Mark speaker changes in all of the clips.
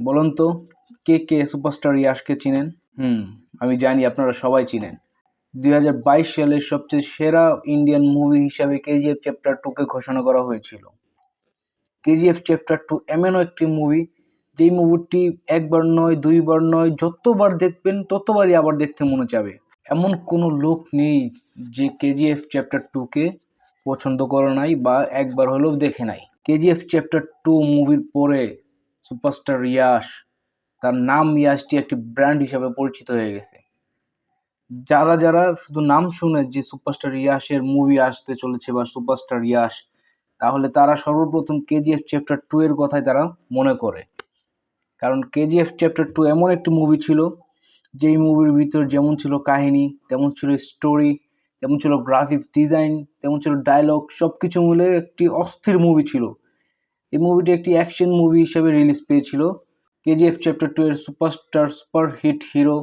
Speaker 1: বলুন তো কে কে সুপারস্টার ইয়াশকে চিনেন? আমি জানি আপনারা সবাই চিনেন। 2022 সালের সবচেয়ে সেরা ইন্ডিয়ান মুভি হিসাবে কেজিএফ চ্যাপ্টার 2 কে ঘোষণা করা হয়েছিল। কেজিএফ চ্যাপ্টার 2 এমন একটি মুভি, যেই মুভিটি একবার নয়, দুইবার নয়, যতবার দেখবেন ততবারই আবার দেখতে মনে যাবে। এমন কোনো লোক নেই যে কেজিএফ চ্যাপ্টার 2 কে পছন্দ করে নাই বা একবার হলেও দেখে নাই। কেজিএফ চ্যাপ্টার 2 মুভির পরে সুপারস্টার ইয়াশ, তার নাম ইয়াশটি একটি ব্র্যান্ড হিসাবে পরিচিত হয়ে গেছে। যারা যারা শুধু নাম শুনে যে সুপারস্টার ইয়াশের মুভি আসতে চলেছে বা সুপারস্টার ইয়াশ, তাহলে তারা সর্বপ্রথম কেজিএফ চ্যাপ্টার 2 এর কথাই তারা মনে করে। কারণ কেজিএফ চ্যাপ্টার 2 এমন একটি মুভি ছিল, যেই মুভির ভিতর যেমন ছিল কাহিনী, তেমন ছিল স্টোরি, তেমন ছিল গ্রাফিক্স ডিজাইন, তেমন ছিল ডায়লগ, সবকিছু মিলে একটি অস্থির মুভি ছিল। এই মুভিটি একটি অ্যাকশন মুভি হিসেবে রিলিজ পেয়েছিল। কেজিএফ চ্যাপ্টার 2 এর সুপার হিট হিরো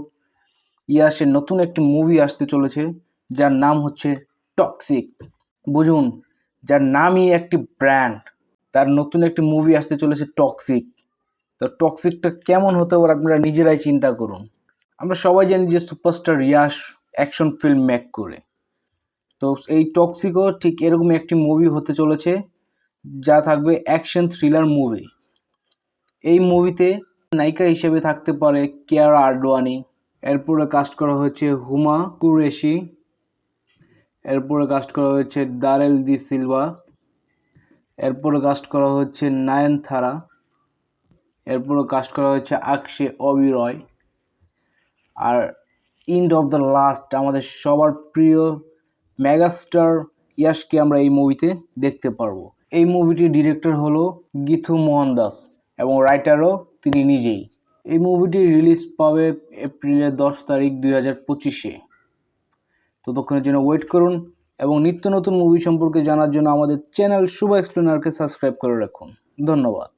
Speaker 1: ইয়াশের নতুন একটি মুভি আসতে চলেছে, যার নাম হচ্ছে টক্সিক। বুঝুন, যার নামই একটি ব্র্যান্ড, তার নতুন একটি মুভি আসতে চলেছে টক্সিক। তো টক্সিকটা কেমন হতে পারে আপনারা নিজেরাই চিন্তা করুন। আমরা সবাই জানি যে superstar Yash action film make করে। তো এই টক্সিকও ঠিক এরকমই একটি মুভি হতে চলেছে, যা থাকবে অ্যাকশন থ্রিলার মুভি। এই মুভিতে নায়িকা হিসেবে থাকতে পারে কিয়ারা আডবাণী, এরপরে কাস্ট করা হয়েছে হুমা কুরেশি, এরপরে কাস্ট করা হয়েছে দারেল দি সিলভা, এরপরে কাস্ট করা হচ্ছে নয়নতারা, এরপরে কাস্ট করা হয়েছে অক্ষয় ওবেরয়, আর এন্ড অফ দ্য লাস্ট আমাদের সবার প্রিয় মেগাস্টার ইয়াশকে আমরা এই মুভিতে দেখতে পারবো। এই মুভিটির ডিরেক্টর হলো গীথু মোহনদাস এবং রাইটারও তিনি নিজেই। এই মুভিটি রিলিজ পাবে এপ্রিলের 10 তারিখ 2025-এ। ততক্ষণের জন্য ওয়েট করুন এবং নিত্য নতুন মুভি সম্পর্কে জানার জন্য আমাদের চ্যানেল শুভ এক্সপ্লেনারকে সাবস্ক্রাইব করে রাখুন। ধন্যবাদ।